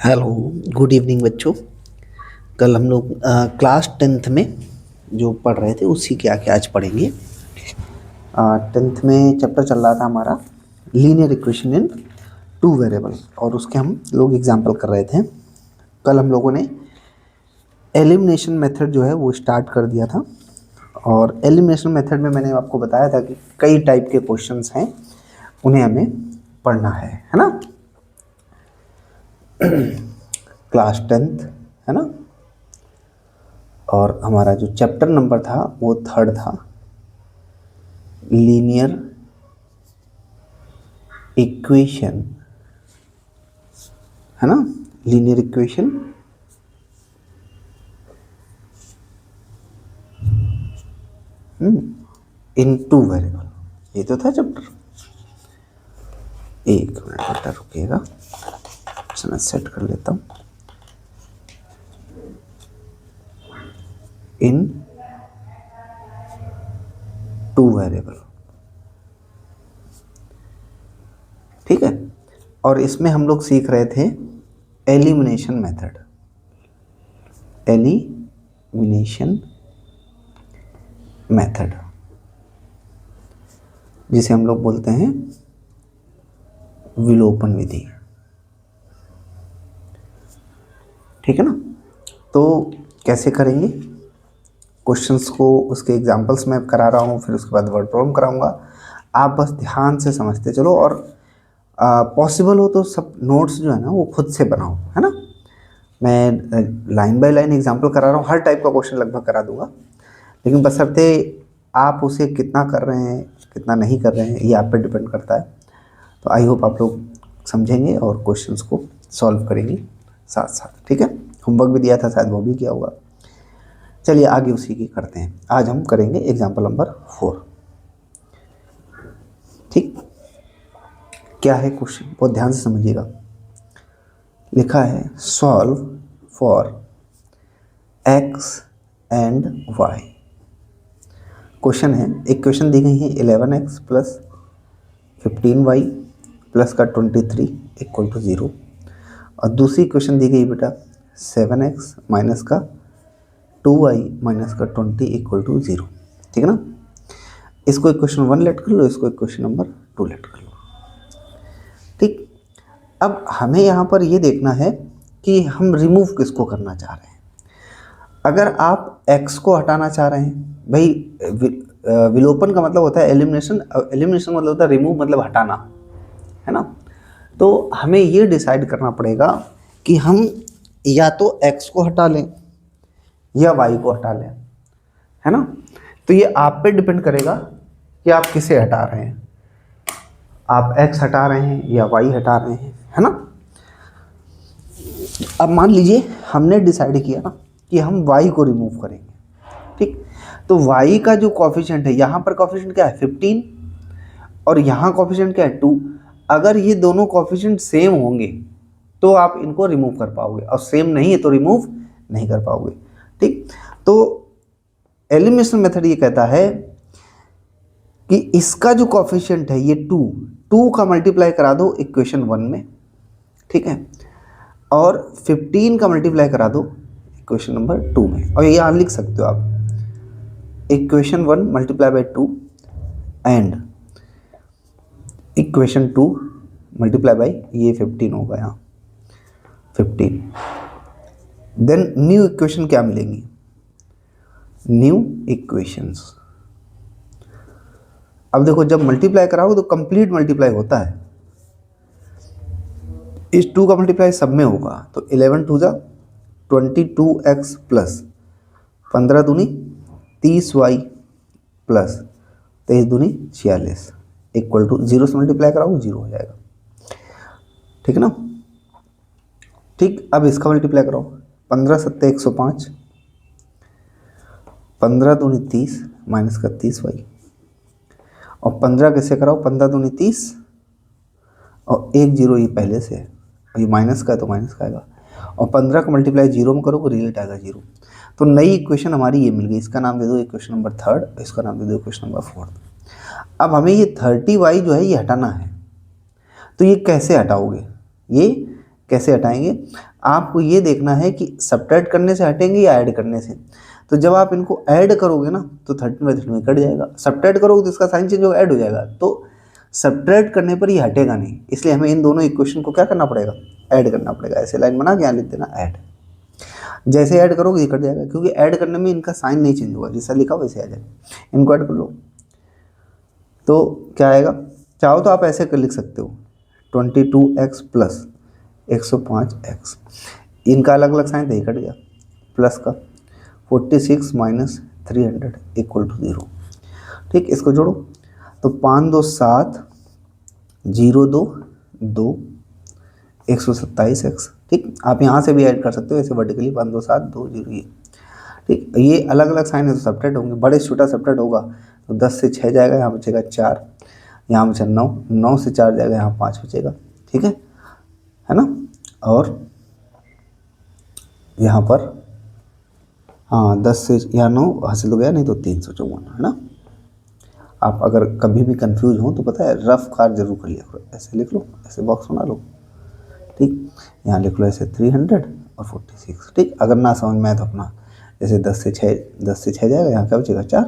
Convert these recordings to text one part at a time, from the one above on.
Hello, good evening बच्चों। कल हम लोग क्लास 10th में जो पढ़ रहे थे उसी के आगे आज पढ़ेंगे। 10th में चैप्टर चल रहा था हमारा linear equation in two variable और उसके हम लोग एग्जाम्पल कर रहे थे। कल हम लोगों ने एलिमिनेशन मेथड जो है वो स्टार्ट कर दिया था और एलिमिनेशन मेथड में मैंने आपको बताया था कि कई टाइप के क्वेश्चंस हैं, उन्हें हमें पढ़ना है ना। क्लास 10th है ना, और हमारा जो चैप्टर नंबर था वो 3rd था, लीनियर इक्वेशन है ना, linear equation in two variable, ये तो था चैप्टर। एक मिनट बेटा रुकिएगा, मैं सेट कर लेता हूँ। इन टू वेरिएबल, ठीक है। और इसमें हम लोग सीख रहे थे एलिमिनेशन मेथड, एलिमिनेशन मेथड जिसे हम लोग बोलते हैं विलोपन विधि, ठीक है ना। तो कैसे करेंगे क्वेश्चंस को, उसके एग्जांपल्स मैं करा रहा हूँ, फिर उसके बाद वर्ड प्रॉब्लम कराऊंगा। आप बस ध्यान से समझते चलो और पॉसिबल हो तो सब नोट्स जो है ना वो खुद से बनाओ, है ना। मैं लाइन बाय लाइन एग्जांपल करा रहा हूँ, हर टाइप का क्वेश्चन लगभग करा दूंगा, लेकिन बशर्ते आप उसे कितना कर रहे हैं कितना नहीं कर रहे हैं ये आप पे डिपेंड करता है। तो आई होप आप लोग समझेंगे और क्वेश्चंस को सॉल्व करेंगे साथ साथ, ठीक है। होमवर्क भी दिया था, शायद वो भी किया होगा। चलिए आगे उसी की करते हैं। आज हम करेंगे एग्जाम्पल नंबर 4, ठीक। क्या है क्वेश्चन, बहुत ध्यान से समझिएगा। लिखा है solve for x and y। Question है, एक क्वेश्चन दी गई है 11x प्लस 15y प्लस का 23 इक्वल टू 0, और दूसरी क्वेश्चन दी गई बेटा 7x माइनस का 2y माइनस का 20 इक्वल टू 0, ठीक है ना। इसको इक्वेशन 1 लेट कर लो, इसको इक्वेशन नंबर 2 लेट कर लो, ठीक। अब हमें यहाँ पर ये देखना है कि हम रिमूव किसको करना चाह रहे हैं। अगर आप x को हटाना चाह रहे हैं, भाई विलोपन का मतलब होता है एलिमिनेशन, एलिमिनेशन मतलब होता है रिमूव, मतलब हटाना, है ना। तो हमें ये डिसाइड करना पड़ेगा कि हम या तो x को हटा लें या y को हटा लें, है ना। तो ये आप पे डिपेंड करेगा कि आप किसे हटा रहे हैं, आप x हटा रहे हैं या y हटा रहे हैं, है ना। अब मान लीजिए हमने डिसाइड किया ना कि हम y को रिमूव करेंगे, ठीक। तो y का जो कॉफिशिएंट है, यहाँ पर कॉफिशिएंट क्या है 15 और यहाँ कॉफिशिएंट क्या है 2। अगर ये दोनों कॉफिशिएंट सेम होंगे तो आप इनको रिमूव कर पाओगे, और सेम नहीं है तो रिमूव नहीं कर पाओगे, ठीक। तो एलिमिनेशन मेथड ये कहता है कि इसका जो कॉफिशिएंट है ये 2 का मल्टीप्लाई करा दो इक्वेशन 1 में, ठीक है, और 15 का मल्टीप्लाई करा दो इक्वेशन नंबर 2 में। और यहाँ लिख सकते हो आप equation 1 multiply by 2 and equation 2 multiply by ये 15 होगा यहाँ 15। देन न्यू इक्वेशन क्या मिलेंगी, न्यू इक्वेशंस। अब देखो जब मल्टीप्लाई कराओगे तो कंप्लीट मल्टीप्लाई होता है, इस 2 का मल्टीप्लाई सब में होगा, तो 11 2 जा 22x प्लस 15 दूनी 30y प्लस 23 दूनी 46 इक्वल टू 0 से मल्टीप्लाई कराओगे 0 हो जाएगा, ठीक है ना। ठीक, अब इसका मल्टीप्लाई कराओ 15 7 105, 15 दूनी 30 माइनस का 30y, और 15 कैसे कराओ 15 दूनी 30 और 1 0 ये पहले से है, ये माइनस का है तो माइनस का आएगा, और 15 का मल्टीप्लाई 0 में करोगे रिजल्ट आएगा 0। तो नई इक्वेशन हमारी ये मिल गई, इसका नाम दे दो इक्वेशन नंबर 3rd, इसका नाम दे दो इक्वेशन नंबर 4th। अब हमें ये 30y जो है ये हटाना है, तो ये कैसे हटाओगे, ये कैसे हटाएंगे, आपको ये देखना है कि सब्ट्रैक्ट करने से हटेंगे या ऐड करने से। तो जब आप इनको ऐड करोगे ना तो 13/3 कट जाएगा, सब्ट्रैक्ट करोगे तो इसका साइन चेंज होगा, ऐड हो जाएगा। तो सब्ट्रैक्ट करने पर ये हटेगा नहीं, इसलिए हमें इन दोनों इक्वेशन को क्या करना पड़ेगा, ऐड करना पड़ेगा। ऐसे लाइन बना के यहाँ लिख देना ऐड। जैसे ऐड करोगे ये कट जाएगा, क्योंकि ऐड करने में इनका साइन नहीं चेंज होगा, जैसा लिखा वैसे आ जाएगा। इनको ऐड कर लो तो क्या आएगा, चाहो तो आप ऐसे कर लिख सकते हो 22x प्लस 105x, इनका अलग अलग साइन नहीं कट गया, प्लस का 46 माइनस 300 इक्वल टू 0। ठीक, इसको जोड़ो तो 5 2 7 0 2 2 127x। ठीक, आप यहाँ से भी ऐड कर सकते हो ऐसे वर्टिकली 5 2 7 2 0 ये। ठीक, ये अलग अलग साइन है तो सब्ट्रैक्ट होंगे, बड़े से छोटा सब्ट्रैक्ट होगा तो 10 से 6 जाएगा, यहाँ बचेगा 4, यहाँ बचा 9, 9 से 4 जाएगा, यहाँ 5 बचेगा। ठीक है ना। और यहाँ पर हाँ 10 से यहाँ 9 हासिल हो गया, नहीं तो 354 है ना। आप अगर कभी भी कंफ्यूज हो तो पता है रफ कार जरूर कर लिया करो, ऐसे लिख लो, ऐसे बॉक्स बना लो। ठीक, यहाँ लिख लो ऐसे 300 और 46। ठीक, अगर ना समझ में आए तो अपना जैसे 10 से 6 जाएगा, यहाँ क्या बचेगा 4,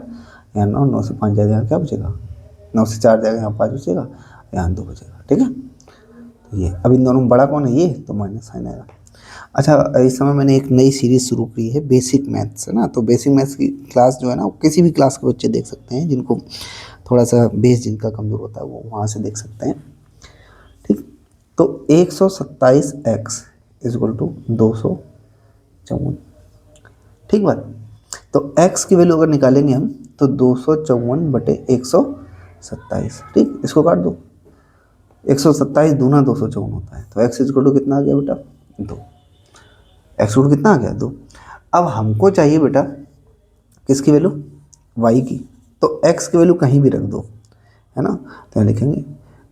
यहाँ 9, 9 से 5 जाएगा, यहाँ क्या बचेगा 9 से 4 जाएगा, यहाँ 5 बचेगा, यहाँ 2 बचेगा। ठीक है, तो ये अब इन दोनों में बड़ा कौन है, ये तो माइनस साइन आएगा। अच्छा, इस समय मैंने एक नई सीरीज़ शुरू की है बेसिक मैथ्स, है ना। तो बेसिक मैथ्स की क्लास जो है ना वो किसी भी क्लास के बच्चे देख सकते हैं, जिनको थोड़ा सा बेस जिनका कमज़ोर होता है वो वहाँ से देख सकते हैं। ठीक, तो 127x इक्वल टू 254। ठीक बात। तो x की वैल्यू अगर निकालेंगे हम तो 254/127। ठीक, इसको काट दो, 127 दूना 254 होता है, तो x इक्वल टू कितना आ गया बेटा 2। एक्स रूट कितना आ गया 2। अब हमको चाहिए बेटा किसकी वैल्यू, y की, तो x की वैल्यू कहीं भी रख दो, है ना। तो यहाँ लिखेंगे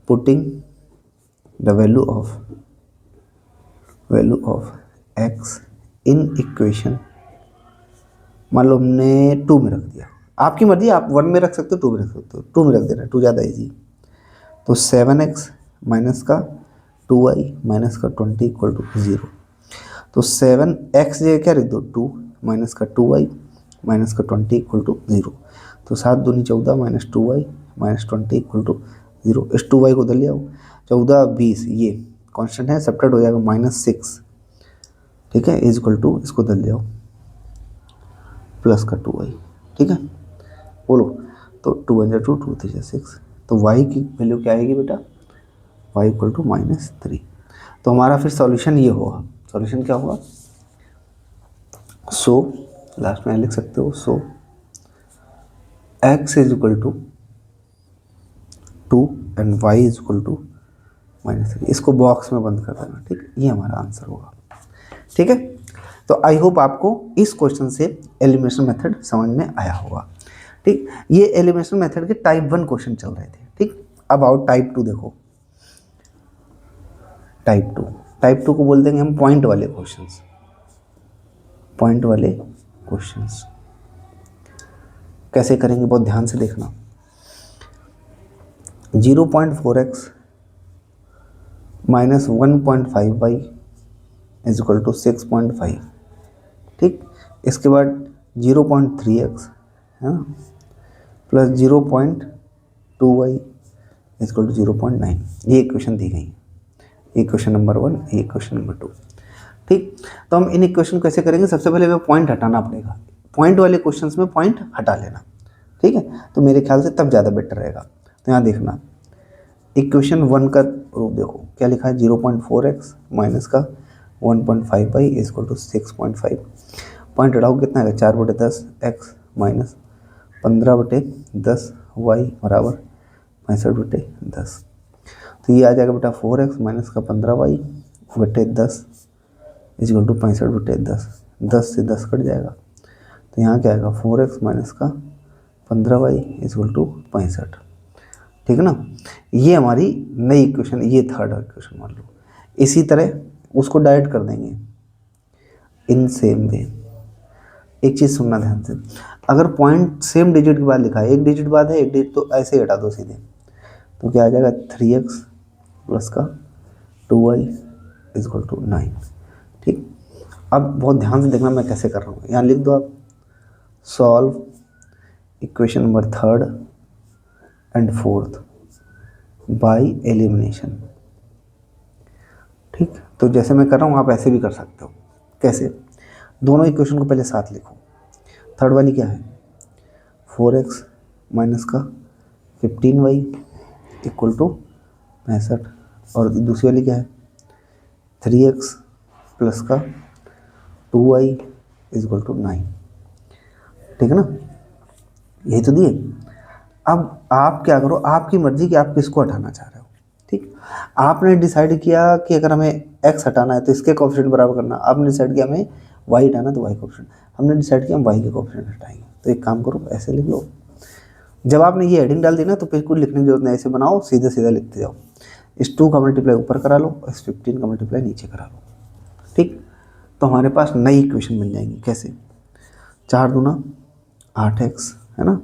putting the value of x in equation, मान लो हमने 2 में रख दिया, आपकी मर्जी, आप 1 में रख सकते हो, 2 में रख सकते हो, 2 में रख देना, 2 ज़्यादा ईजी। तो 7x माइनस का 2y माइनस का 20 इक्वल टू 0। तो 7x जगह क्या लिख दो 2 माइनस का 2y माइनस का 20 इक्वल टू 0। तो 7 दूनी 14 minus 2y minus 20 equal to 0। इस 2y को उधर ले आओ, 14 20 ये कांस्टेंट है, सब्ट्रैक्ट हो जाएगा -6। ठीक है, इज इक्वल टू इसको उधर ले आओ प्लस का 2y। ठीक है, बोलो तो 2 1 2 2 3 6। तो y की वैल्यू क्या आएगी बेटा, y इक्वल टू -3। तो हमारा फिर सॉल्यूशन ये होगा, सॉल्यूशन क्या होगा, सो लास्ट में लिख सकते हो, so x is equal to 2 and y is equal to -3। इसको बॉक्स में बंद कर देना। ठीक, ये हमारा आंसर होगा। ठीक है, तो आई होप आपको इस क्वेश्चन से एलिमिनेशन मेथड समझ में आया होगा। ठीक, ये एलिमिनेशन मेथड के टाइप 1 क्वेश्चन चल रहे थे। ठीक, अब आओ टाइप 2 देखो। टाइप 2 को बोल देंगे हम पॉइंट वाले क्वेश्चंस। पॉइंट वाले क्वेश्चंस कैसे करेंगे बहुत ध्यान से देखना। 0.4x minus 1.5y is equal to 6.5। ठीक, इसके बाद 0.3x है ना plus 0.2y is equal to 0.9। ये इक्वेशन दी गई है, इक्वेशन नंबर 1, इक्वेशन नंबर 2। ठीक, तो हम इन इक्वेशन कैसे करेंगे, सबसे पहले हमें पॉइंट हटाना पड़ेगा। पॉइंट वाले क्वेश्चंस में पॉइंट हटा लेना। ठीक है, तो मेरे ख्याल से तब ज़्यादा बेटर रहेगा। तो यहाँ देखना इक्वेशन 1 का रूप देखो, क्या लिखा है 0.4x माइनस का 1.5y is equal to 6.5। Point हटाओ कितना है 4/10 x माइनस 15/10y बराबर 65/10। तो ये आ जाएगा बेटा 4x माइनस का 15y/10 इज इक्वल टू 65/10। 10 से 10 कट जाएगा, तो यहाँ क्या आएगा 4x माइनस का 15y इज इक्वल टू 65। ठीक है ना, ये हमारी नई इक्वेशन, ये थर्ड इक्वेशन मान लो। इसी तरह उसको डायरेक्ट कर देंगे इन सेम वे। एक चीज़ सुनना ध्यान से, अगर पॉइंट सेम डिजिट के बाद लिखा है, एक डिजिट बाद है, एक डिजिट तो ऐसे ही हटा दो सीधे, तो क्या आ जाएगा 3x प्लस का 2y इज इक्वल टू 9। ठीक, अब बहुत ध्यान से देखना मैं कैसे कर रहा हूँ। यहाँ लिख दो आप, solve equation number 3rd and 4th by elimination. ठीक, तो जैसे मैं कर रहा हूँ आप ऐसे भी कर सकते हो। कैसे? दोनों इक्वेशन को पहले साथ लिखो। थर्ड वाली क्या है, 4x माइनस का 15y इक्वल टू 65, और दूसरी वाली क्या है, 3x प्लस का 2y इज इक्वल टू 9। ठीक है ना, यही तो दिए। अब आप क्या करो, आपकी मर्जी कि आप किसको हटाना चाह रहे हो। ठीक, आपने डिसाइड किया कि अगर हमें x हटाना है तो इसके कोएफिशिएंट बराबर करना, आपने डिसाइड किया हमें y हटाना तो y कोएफिशिएंट, हमने डिसाइड किया हम y के कोएफिशिएंट हटाएंगे। तो एक काम करो, ऐसे लिख लो। जब आपने ये हेडिंग डाल दी ना तो फिर कुछ लिखने की जरूरत नहीं, ऐसे बनाओ, सीधे सीधा लिखते जाओ। इस 2 का मल्टीप्लाई ऊपर करा लो, इस 15 का मल्टीप्लाई नीचे करा लो। ठीक, तो हमारे पास नई इक्वेशन बन जाएंगी। कैसे? 4 दूना 8x है ना,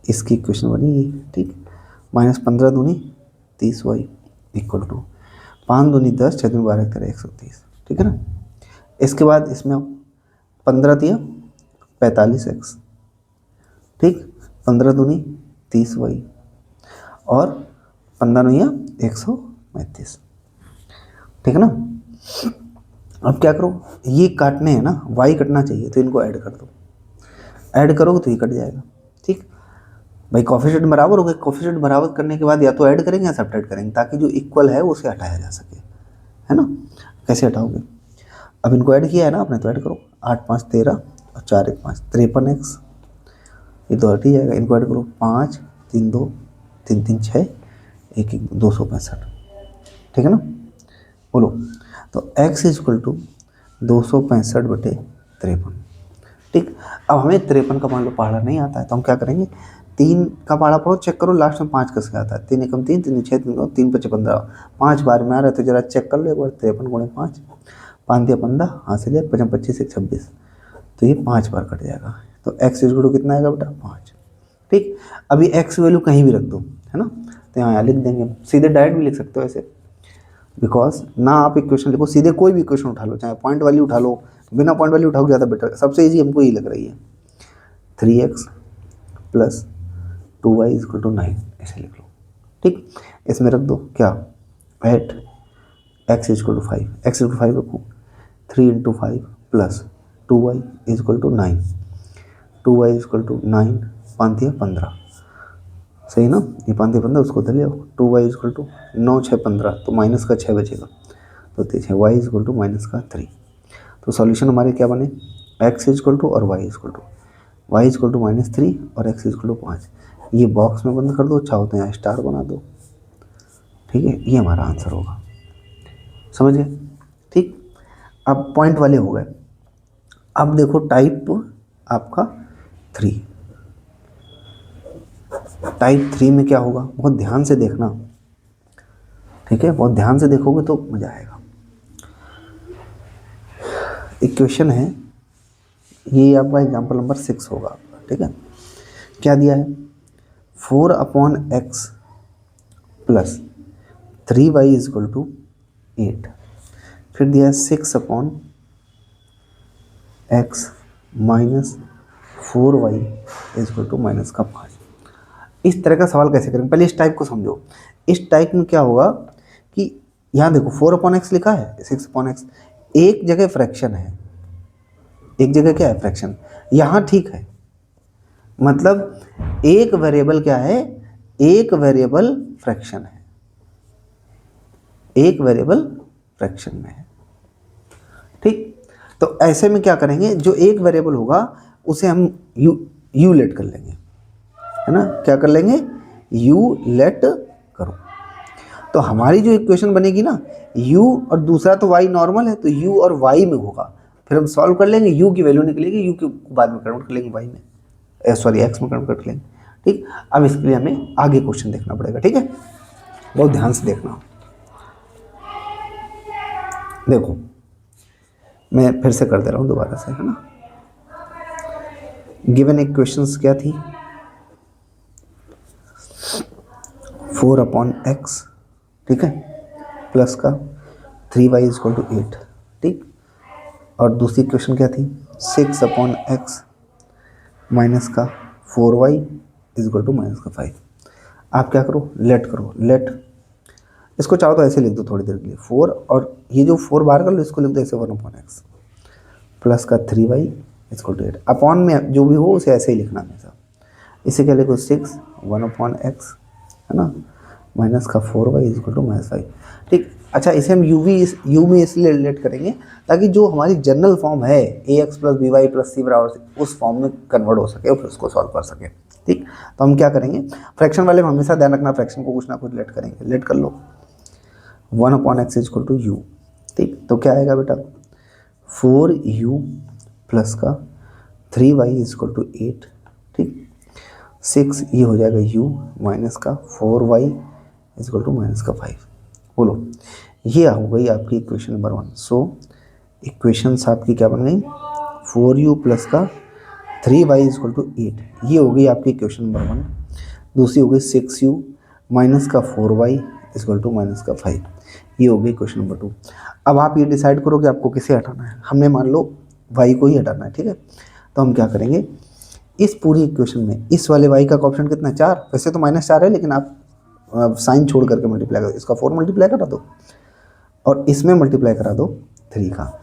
इसकी इक्वेशन बनी ये। ठीक, माइनस 15 दूनी 30y इक्वल टू 5 दूनी 10, 6 दूनी 12 करे 130। ठीक है ना, इसके बाद इसमें 15 दिया 45x। ठीक, 15 दूनी 30y और 15 नैया 135। ठीक है ना, अब क्या करो, ये काटने हैं ना, y कटना चाहिए तो इनको ऐड कर दो। ऐड करोगे तो ये कट जाएगा। ठीक भाई, कोएफिशिएंट बराबर हो गए, कोएफिशिएंट बराबर करने के बाद या तो ऐड करेंगे या सब्ट्रैक्ट करेंगे, ताकि जो इक्वल है उसे हटाया जा सके, है ना। कैसे हटाओगे? अब इनको ऐड किया है ना आपने, तो ऐड करो। 8 5 13 और 4 1 5 53x, ये तो हट ही जाएगा। इनको ऐड करो, 5 3 2 3 3 6 1 1 265। ठीक है ना, बोलो। तो x इज इक्वल टू 265/53। ठीक, अब हमें 53 का मान लो पहाड़ा नहीं आता है, तो हम क्या करेंगे, 3 का पहाड़ा पढ़ो, चेक करो लास्ट में 5 कैसे आता है। 3 एकम 3 3 6 3 3 5 15, 5 बार में आ रहा है तो जरा चेक कर लो एक बार। 53 गुणे 5, 5 दिया 15, हाथ से लिया 5 25 1 26, तो ये 5 बार कट जाएगा। तो x इज इक्वल टू कितना आएगा बेटा, 5। ठीक, अभी x वैल्यू कहीं भी रख दो, है ना, तो यहाँ लिख देंगे। सीधे डायरेक्ट भी लिख सकते हो ऐसे, बिकॉज ना आप इक्वेशन लिखो, सीधे कोई भी इक्वेशन उठा लो, चाहे पॉइंट वाली उठा लो, बिना पॉइंट वाली उठाओ ज़्यादा बेटर। सबसे इजी हमको ये लग रही है, 3x plus 2y is equal to 9, ऐसे लिख लो। ठीक, इसमें रख दो क्या, at x is equal to 5, x is equal to 5 रखो, 3 into 5 plus 2y is equal to 9, 2y is equal to 9, 5 दिया 15, सही ना, ये 5 दिया 15, उसको उधर ले आओ। 2y इज इक्वल टू 9 6 15, तो माइनस का 6 बचेगा, तो 3 y is equal to minus का 3। तो सॉल्यूशन हमारे क्या बने, x इज इक्वल टू और y is equal to, y is equal to -3 और x इज इक्वल टू 5। ये बॉक्स में बंद कर दो, चाहो तो यहाँ स्टार बना दो। ठीक है, ये हमारा आंसर होगा, समझ गए। ठीक, अब पॉइंट वाले हो गए। अब देखो टाइप आपका 3, टाइप 3 में क्या होगा, बहुत ध्यान से देखना। ठीक है, बहुत ध्यान से देखोगे तो मजा आएगा। इक्वेशन है ये, आपका एग्जाम्पल नंबर 6 होगा आपका। ठीक है, क्या दिया है, 4/x plus 3y is equal to 8। फिर दिया है 6/x minus 4y is equal to minus का 5। इस तरह का सवाल कैसे करेंगे, पहले इस टाइप को समझो। इस टाइप में क्या होगा कि यहाँ देखो 4/x लिखा है, 6/x, एक जगह फ्रैक्शन है, एक जगह क्या है, फ्रैक्शन। यहाँ ठीक है, मतलब एक वेरिएबल क्या है, एक वेरिएबल फ्रैक्शन है, एक वेरिएबल फ्रैक्शन में है। ठीक, तो ऐसे में क्या करेंगे, जो एक वेरिएबल होगा उसे हम यू लेट कर लेंगे, है ना, क्या कर लेंगे, यू लेट करो। तो हमारी जो इक्वेशन बनेगी ना, u और दूसरा तो y नॉर्मल है, तो u और y में होगा। फिर हम सॉल्व कर लेंगे, u की वैल्यू निकलेगी, u के बाद में कन्वर्ट कर लेंगे y में, सॉरी x में कन्वर्ट कर लेंगे। ठीक, अब इसके लिए हमें आगे क्वेश्चन देखना पड़ेगा। ठीक है, बहुत ध्यान से देखना। देखो मैं फिर से कर दे रहा हूँ दोबारा से, है ना। गिवन इक्वेशंस क्या थी, 4/x, ठीक है, प्लस का 3y इजक्वल टू 8, ठीक। और दूसरी इक्वेशन क्या थी, 6/x माइनस का 4y इजक्वल टू माइनस का 5। आप क्या करो, लेट करो, लेट, इसको चाहो तो ऐसे लिख दो थोड़ी देर के लिए, 4 और ये जो 4 बाहर कर लो, इसको लिख दो ऐसे 1/x प्लस का 3y इजक्वल टू 8। अपॉन में जो भी हो उसे ऐसे ही लिखना हमेशा। इसे क्या लिखो, 6 1/x है ना, माइनस का 4y इजक्वल टू माइनस 5, ठीक। अच्छा, इसे हम यू में इसलिए रिलेट करेंगे ताकि जो हमारी जनरल फॉर्म है ax plus B Y plus C बराबर उस फॉर्म में कन्वर्ट हो सके और फिर उसको सॉल्व कर सके, ठीक। तो हम क्या करेंगे, फ्रैक्शन वाले में हमेशा ध्यान रखना, फ्रैक्शन को कुछ ना कुछ लेट करेंगे, लेट कर लो 1/x इजक्वल टू यू, ठीक। तो क्या आएगा बेटा, 4u प्लस का 3y इजक्वल टू 8, ठीक। 6 ये हो जाएगा u माइनस का 4y इजक्वल टू माइनस का 5। बोलो, ये हो गई आपकी इक्वेशन नंबर 1। सो इक्वेशंस आपकी क्या बन गई, 4u प्लस का 3y इजक्वल टू 8, ये हो गई आपकी इक्वेशन नंबर 1। दूसरी हो गई 6u माइनस का 4y इजक्वल टू माइनस का 5, ये हो गई इक्वेशन नंबर 2। अब आप ये डिसाइड करो कि आपको किसे हटाना है। हमने मान लो y को ही हटाना है, ठीक है। तो हम क्या करेंगे, इस पूरी इक्वेशन में इस वाले y का ऑप्शन कितना है, 4। वैसे तो -4 है, लेकिन आप साइन छोड़ करके मल्टीप्लाई करो, इसका 4 मल्टीप्लाई करा दो और इसमें मल्टीप्लाई करा दो 3 का।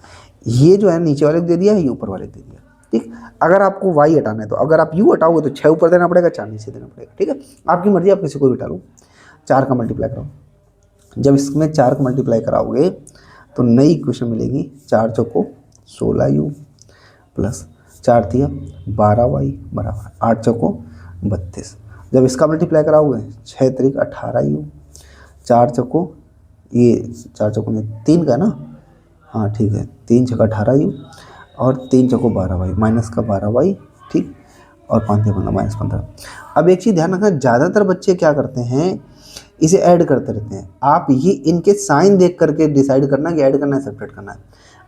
ये जो है नीचे वाले को दे दिया, ये ऊपर वाले को दे दिया, ठीक। अगर आपको y हटाना है तो अगर आप u हटाओगे तो 6 ऊपर देना पड़ेगा, 4 नीचे देना पड़ेगा, ठीक है। आपकी मर्जी, आप किसी को भी हटा लो। 4 का मल्टीप्लाई कराओ, जब इसमें 4 का मल्टीप्लाई कराओगे तो नई इक्वेशन मिलेगी, 4 चौको 16u प्लस 4 दिया 12y बराबर 8 चौको 32। जब इसका मल्टीप्लाई कराओगे 6 तरीक 18u, 4 चौको ये 4 चौको में 3 का ना, हाँ ठीक है, 3 छक्का 18u और 3 चौको 12y माइनस का 12y, ठीक। और 5 15 माइनस 15। अब एक चीज़ ध्यान रखना, ज़्यादातर बच्चे क्या करते हैं, इसे ऐड करते रहते हैं। आप ये इनके साइन देख करके डिसाइड करना कि ऐड करना है सब्ट्रैक्ट करना है।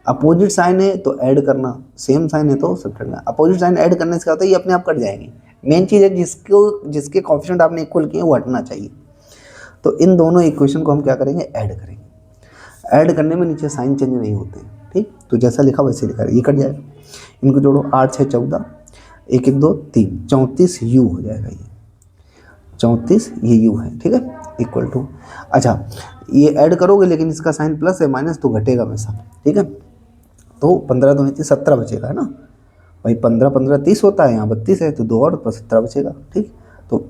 अपोजिट साइन है तो ऐड करना, सेम साइन है तो सब्ट्रैक्ट करना। अपोजिट साइन ऐड करने से क्या होता है, ये अपने आप कट जाएंगे। मेन चीज़ है जिसके कोएफिशिएंट आपने इक्वल किए वो हटना चाहिए। तो इन दोनों इक्वेशन को हम क्या करेंगे, ऐड करेंगे। ऐड करने में नीचे साइन चेंज नहीं होते, ठीक। तो जैसा लिखा वैसे लिखा, ये कट जाएगा। इनको जोड़ो, 8 6 14, 1 1 2 3, 34u हो जाएगा। ये 34 ये u है, ठीक है, इक्वल टू। अच्छा, ये ऐड करोगे लेकिन इसका साइन प्लस है, माइनस तो घटेगा हमेशा, ठीक है। तो 15 2 17 बचेगा, है ना भाई। 15 15 30 होता है, यहाँ 32 है तो 2 और प्लस 17 बचेगा, ठीक। तो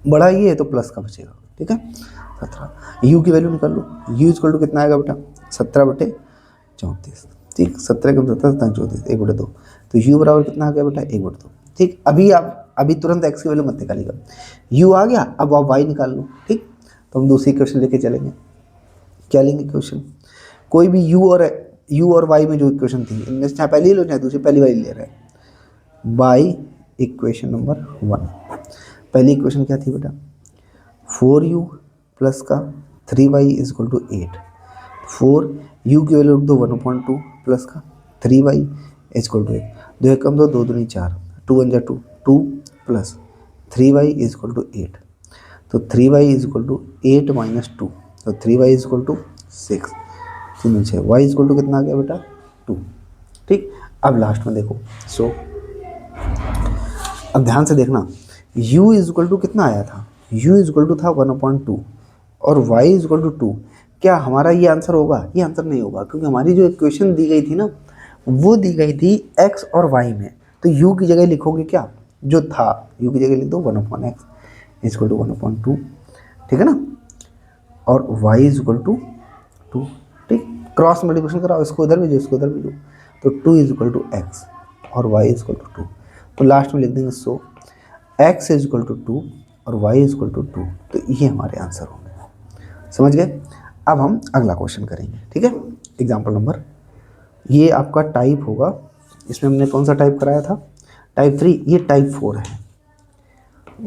बड़ा ये है तो प्लस का बचेगा, ठीक है। 17 u की वैल्यू निकाल लो, u इक्वल टू कितना आएगा बेटा, 17/34, ठीक। 17 के 17 34, 1/2। तो u बराबर कितना आ गया बेटा, 1/2, ठीक। अभी तुरंत x की वैल्यू मत निकालिएगा, u आ गया, अब आप y निकाल लो, ठीक। तो हम दूसरी क्वेश्चन लेके चलेंगे। क्या लेंगे क्वेश्चन, कोई भी u और y में जो इक्वेशन थी, इनमें से चाहे पहली लो चाहे दूसरी, पहली वाली ले रहे हैं। बाई इक्वेशन नंबर 1, पहली इक्वेशन क्या थी बेटा, 4u प्लस का 3y इजक्वल टू 8। 4u की वैल्यू रख दो 1/2 प्लस का 3y is equal to 8। 2 1 2 2 2 4, 2 1 2 2 plus 3y is equal to 8। तो 3y इजक्वल टू 8 माइनस 2, तो 3y is equal to 6, 3 6, y is equal to कितना आ गया बेटा, 2, ठीक। अब लास्ट में देखो, सो अब ध्यान से देखना, u इजक्वल टू कितना आया था, u इजक्वल टू था 1/2 और y इजक्वल टू 2। क्या हमारा ये आंसर होगा, ये आंसर नहीं होगा, क्योंकि हमारी जो इक्वेशन दी गई थी ना, वो दी गई थी x और y में। तो u की जगह लिखोगे क्या, जो था u की जगह लिख दो 1/x इजक्वल टू 1/2, ठीक है ना। और y इजक्वल टू 2, ठीक। क्रॉस मल्टीप्लिकेशन कराओ, इसको इधर भेजो इसको इधर भेजो, तो 2 इजक्वल टू x और y इजक्वल टू 2। तो लास्ट में लिख देंगे सो x इजक्वल टू 2 और y इजक्वल टू 2। तो ये हमारे आंसर होंगे, समझ गए। अब हम अगला क्वेश्चन करेंगे, ठीक है। एग्जाम्पल नंबर, ये आपका टाइप होगा, इसमें हमने कौन सा टाइप कराया था, टाइप 3, ये टाइप 4 है,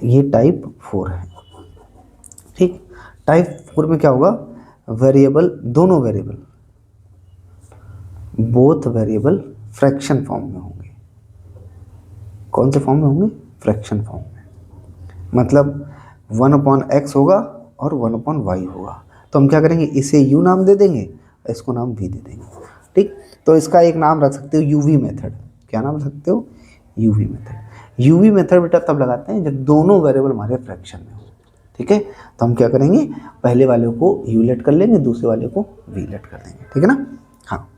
ये टाइप 4 है, ठीक। टाइप 4 में क्या होगा, वेरिएबल, दोनों variable, both variable fraction form में होंगे। कौन से फॉर्म में होंगे, फ्रैक्शन फॉर्म में। मतलब 1/x होगा और 1/y होगा। तो हम क्या करेंगे, इसे u नाम दे देंगे इसको नाम वी दे देंगे। ठीक, तो इसका एक नाम रख सकते हो यूवी मेथड। क्या नाम रख सकते हो? UV method. यूवी मेथड बेटा तब लगाते हैं जब दोनों वेरिएबल हमारे फ्रैक्शन में हो। ठीक है, तो हम क्या करेंगे, पहले वाले को यू लेट कर लेंगे, दूसरे वाले को वी लेट कर देंगे। ठीक है ना? हाँ,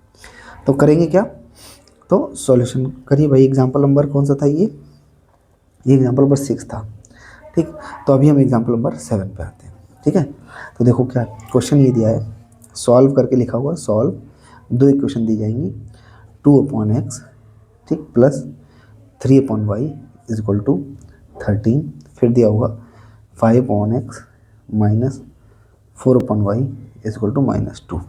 तो करेंगे क्या, तो सॉल्यूशन करिए भाई। एग्जाम्पल नंबर कौन सा था ये एग्जाम्पल नंबर 6 था। ठीक, तो अभी हम एग्जाम्पल नंबर 7 पे आते हैं। ठीक है, तो देखो क्या क्वेश्चन ये दिया है, सॉल्व करके लिखा हुआ, सॉल्व, दो इक्वेशन दी जाएंगी, 2/x, ठीक, plus 3/y is equal to 13, फिर दिया होगा 5/x minus 4/y is equal to -2।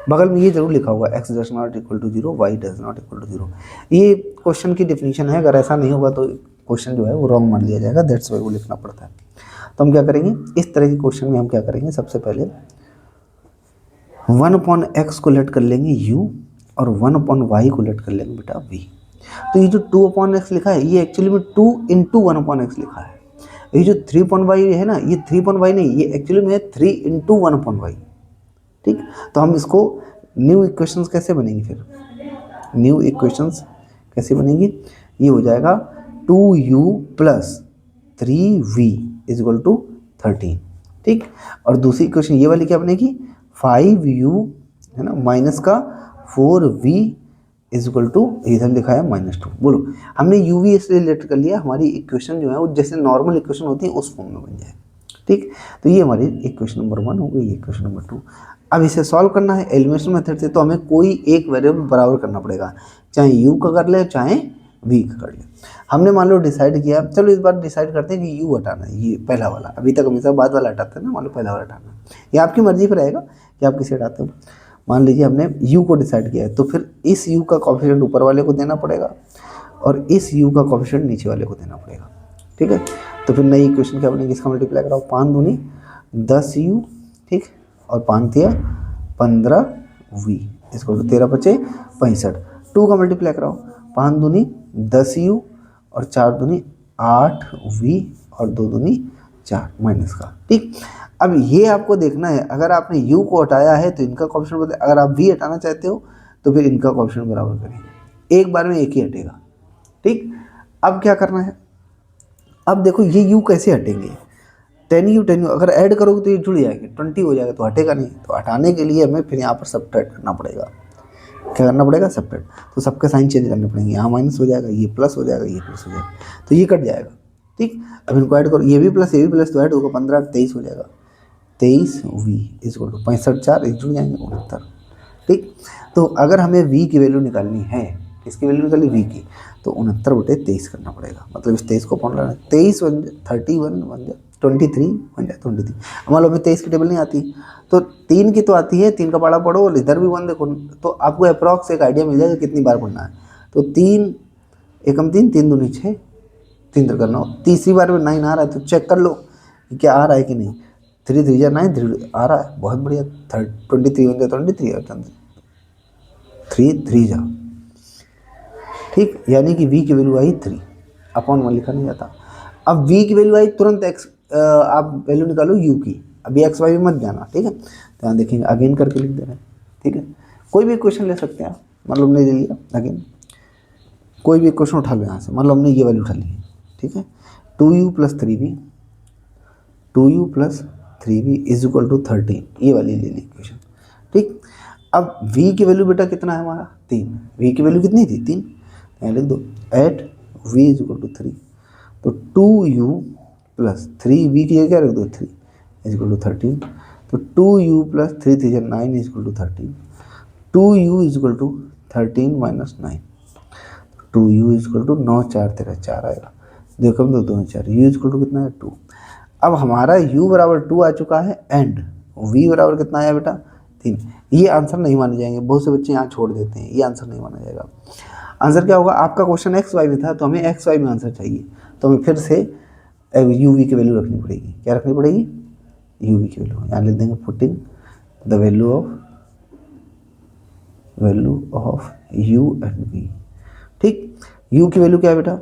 बगल में ये जरूर लिखा होगा x does not equal to 0, y does not equal to 0। ये क्वेश्चन की डिफिनीशन है, अगर ऐसा नहीं होगा तो क्वेश्चन जो है वो रॉन्ग मान लिया जाएगा, दैट्स वाई वो लिखना पड़ता है। तो हम क्या करेंगे, इस तरह के क्वेश्चन में हम क्या करेंगे, सबसे पहले 1/x को लेट कर लेंगे u और 1/y को लेट कर लेंगे बेटा v। तो ये जो 2/x लिखा है ये एक्चुअली में 2 इंटू 1/x लिखा है। ये जो 3/y है ना, ये 3/y नहीं, ये एक्चुअली में 3 इंटू 1/y। ठीक, तो हम इसको न्यू इक्वेशंस कैसे बनेंगी, फिर न्यू इक्वेशंस कैसे बनेगी, ये हो जाएगा 2u plus 3v is equal to 13। ठीक, और दूसरी इक्वेशन ये वाली क्या बनेगी, 5u है ना माइनस का 4v इज इक्वल टू, इधर लिखा है -2। बोलो, हमने uv इसलिए रिलेट कर लिया, हमारी इक्वेशन जो है वो जैसे नॉर्मल इक्वेशन होती है उस फॉर्म में बन जाए। ठीक, तो ये हमारी इक्वेशन नंबर 1 हो गई, इक्वेशन नंबर 2। अब इसे सॉल्व करना है एलिमिनेशन मेथड से, तो हमें कोई एक वेरिएबल बराबर करना पड़ेगा, चाहे u का कर ले चाहे v का कर ले। हमने मान लो डिसाइड किया, चलो इस बार डिसाइड करते हैं कि u हटाना है, ये पहला वाला, अभी तक हमेशा बाद वाला हटाते हैं ना, मान लो पहला वाला हटाना है, ये आपकी मर्जी पर रहेगा कि आप किसे हटाते हो। मान लीजिए हमने u को डिसाइड किया है, तो फिर इस u का कोएफिशिएंट ऊपर वाले को देना पड़ेगा और इस u का कोएफिशिएंट नीचे वाले को देना पड़ेगा। ठीक है, तो फिर नई इक्वेशन क्या बनेगी, इसका मल्टीप्लाई कराओ, 5 दूनी 10u, ठीक, और 5 दिया 15v इसको 13 बचे 65। 2 का मल्टीप्लाई कराओ, 5 दूनी 10u और 4 दूनी 8v और 2 दूनी 4 माइनस का। ठीक, अब ये आपको देखना है, अगर आपने u को हटाया है तो इनका कोएफिशिएंट बदले, अगर आप v हटाना चाहते हो तो फिर इनका कोएफिशिएंट बराबर करेंगे, एक बार में एक ही हटेगा। ठीक, अब क्या करना है, अब देखो ये u कैसे हटेंगे, 10u अगर ऐड करोगे तो ये जुड़ जाएंगे, 20 हो जाएगा तो हटेगा नहीं। तो हटाने के लिए हमें फिर यहाँ पर सब्ट्रैक्ट करना पड़ेगा। क्या करना पड़ेगा, सब्ट्रैक्ट, तो सबके साइन चेंज करने पड़ेंगे, यहाँ माइनस हो जाएगा, ये प्लस हो जाएगा, ये प्लस हो जाएगा, तो ये कट जाएगा। ठीक, अब इनको ऐड करो, ये भी प्लस तो ऐड होगा, 15 23 हो जाएगा, 23v इजक्वल टू 65 4 जुड़ जाएंगे 69। ठीक, तो अगर हमें v की वैल्यू निकालनी है, किसकी वैल्यू निकालनी, v की, तो 69/23 करना पड़ेगा, मतलब इस 23 को पॉइंट लाना, 23 31 बन जाए, 23 बन जाए 23। मान लो हमें 23 की टेबल नहीं आती, तो 3 की तो आती है, 3 का पाड़ा पढ़ो और इधर भी 1 देखो, तो आपको अप्रॉक्स एक आइडिया मिल जाएगा कितनी बार पढ़ना है। तो 3 एकम 3 3 दूनी 6, 3 तो करना हो, तीसरी बार में 9 आ रहा है तो चेक कर लो कि क्या आ रहा है कि नहीं, 3 3 9 3 आ रहा है, बहुत बढ़िया, 23 बन जाए 23 और 3 3 जा। ठीक, यानी कि v की वैल्यू आई 3/1 लिखा नहीं जाता। अब v की वैल्यू आई, तुरंत x आप वैल्यू निकालो u की, अभी x y में मत जाना। ठीक है, तो यहाँ देखेंगे अगेन करके लिख दे रहे हैं। ठीक है, कोई भी क्वेश्चन ले सकते हैं आप, मतलब हमने ले लिया अगेन, कोई भी क्वेश्चन उठा लो यहाँ से, मतलब हमने ये वैल्यू उठा ली है। ठीक है, 2u plus 3v, 2u plus 3v is equal to 13, ये वाली ले ली इक्वेशन। ठीक, अब v की वैल्यू बेटा कितना है हमारा, 3, v की वैल्यू कितनी थी 3, यहाँ लिख दो at v is equal to 3, तो 2u प्लस 3v की जगह क्या रख दो 3 इज इक्वल टू 13, तो 2u plus 3 3 9 is equal to 13, 2u is equal to 13 minus 9, 2u is equal to 9 4 13 4 आएगा, देखो तो 2 4, u इज इक्वल टू कितना है 2। अब हमारा u बराबर 2 आ चुका है एंड v बराबर कितना आया बेटा 3। ये आंसर नहीं माने जाएंगे, बहुत से बच्चे यहाँ छोड़ देते हैं, ये आंसर नहीं माना जाएगा। आंसर क्या होगा, आपका क्वेश्चन एक्स वाई में था तो हमें एक्स वाई में आंसर चाहिए, तो हमें फिर से यू वी की वैल्यू रखनी पड़ेगी। क्या रखनी पड़ेगी, यू वी की वैल्यू, यहाँ लिख देंगे putting the value of U and V. ठीक, यू की वैल्यू क्या है बेटा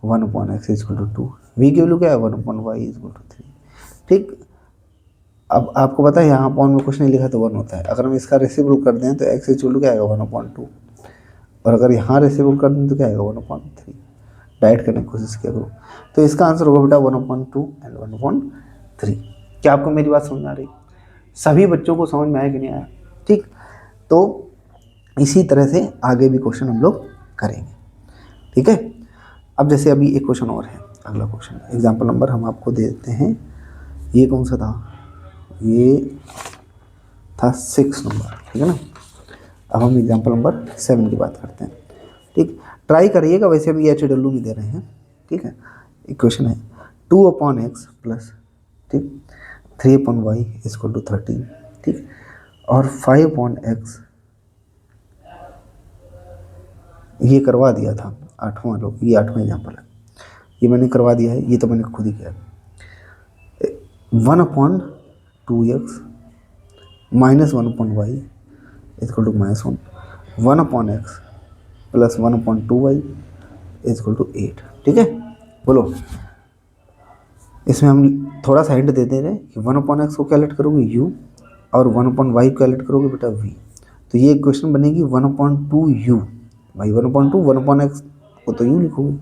1/x is equal to 2, V की वैल्यू क्या है 1/y इज इक्वल टू 3। ठीक, अब आपको पता है यहाँ अपॉन में कुछ नहीं लिखा तो 1 होता है। अगर हम इसका रेसिप्रोकल कर दें तो x इक्वल टू क्या आएगा 1/2, और अगर यहाँ रेसिप्रोकल कर दें तो क्या आएगा 1/3। डाइट करने की कोशिश किया करो। तो इसका आंसर होगा बेटा 1/2 एंड 1/3। क्या आपको मेरी बात समझ आ रही? सभी बच्चों को समझ में आया कि नहीं आया? ठीक, तो इसी तरह से आगे भी क्वेश्चन हम लोग करेंगे, ठीक है। अब जैसे अभी एक क्वेश्चन और है, अगला क्वेश्चन एग्जाम्पल नंबर हम आपको दे देते हैं। ये कौन सा था? ये था 6 नंबर, ठीक है ना। अब हम एग्जाम्पल नंबर 7 की बात करते हैं, ठीक। ट्राई करिएगा, वैसे हम ये HW में दे रहे हैं, ठीक है। एक क्वेश्चन है 2/x प्लस, ठीक, 3/y इक्वल टू 13, ठीक, और 5/x ये करवा दिया था 8वां लोग, ये 8वां एग्जाम्पल है, ये मैंने करवा दिया है, ये तो मैंने खुद ही किया। 1/2x minus 1/y equal to -1, 1/x plus 1/2y equal to 8, ठीक है। बोलो, इसमें हम थोड़ा सा हिंट दे दे रहे हैं कि 1/x को कैलकुलेट करोगे u और 1/y को कैलकुलेट करोगे बेटा v। तो ये क्वेश्चन बनेगी 1/2u, भाई 1/2 1/x को तो u लिखोगे,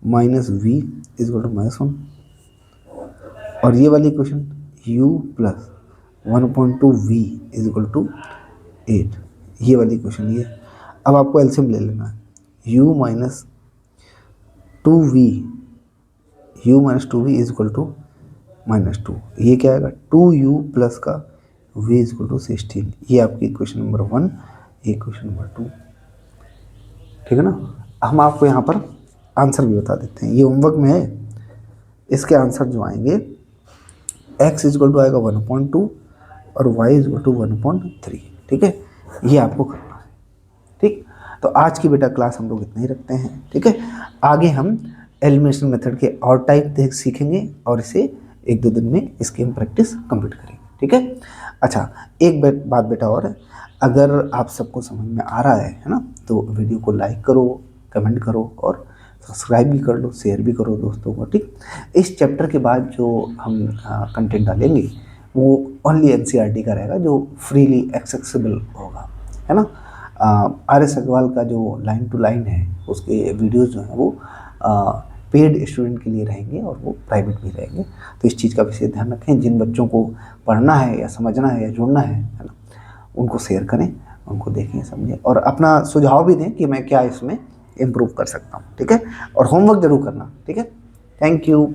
माइनस v इक्वल टू -1, और ये वाली question u plus 1/2v equal to 8, ये वाली क्वेश्चन ये। अब आपको एलसीएम ले लेना है, u minus 2v equal to -2, ये क्या आएगा 2u प्लस का v इक्वल टू 16। ये आपकी क्वेश्चन नंबर 1, ये क्वेश्चन नंबर 2, ठीक है ना। हम आपको यहाँ पर आंसर भी बता देते हैं, ये होमवर्क में है। इसके आंसर जो आएंगे, x इक्वल टू आएगा 1/2 और y इक्वल टू 1/3, ठीक है। ये आपको करना है, ठीक। तो आज की बेटा क्लास हम लोग इतना ही रखते हैं, ठीक है। आगे हम एलिमिनेशन मेथड के और टाइप सीखेंगे और इसे 1-2 दिन में इसकी हम प्रैक्टिस कंप्लीट करेंगे, ठीक है। अच्छा, एक बात बेटा और है, अगर आप सबको समझ में आ रहा है ना, तो वीडियो को लाइक करो, कमेंट करो और सब्सक्राइब भी कर लो, शेयर भी करो दोस्तों को, ठीक। इस चैप्टर के बाद जो हम कंटेंट डालेंगे वो ओनली NCERT का रहेगा, जो फ्रीली एक्सेसिबल होगा, है ना। RS अग्रवाल का जो लाइन टू लाइन है, उसके वीडियोस जो हैं वो पेड स्टूडेंट के लिए रहेंगे और वो प्राइवेट भी रहेंगे। तो इस चीज़ का विशेष ध्यान रखें। जिन बच्चों को पढ़ना है या समझना है या जुड़ना है ना, उनको शेयर करें, उनको देखें, समझें और अपना सुझाव भी दें कि मैं क्या इसमें इम्प्रूव कर सकता हूँ, ठीक है। और होमवर्क जरूर करना, ठीक है। Thank you.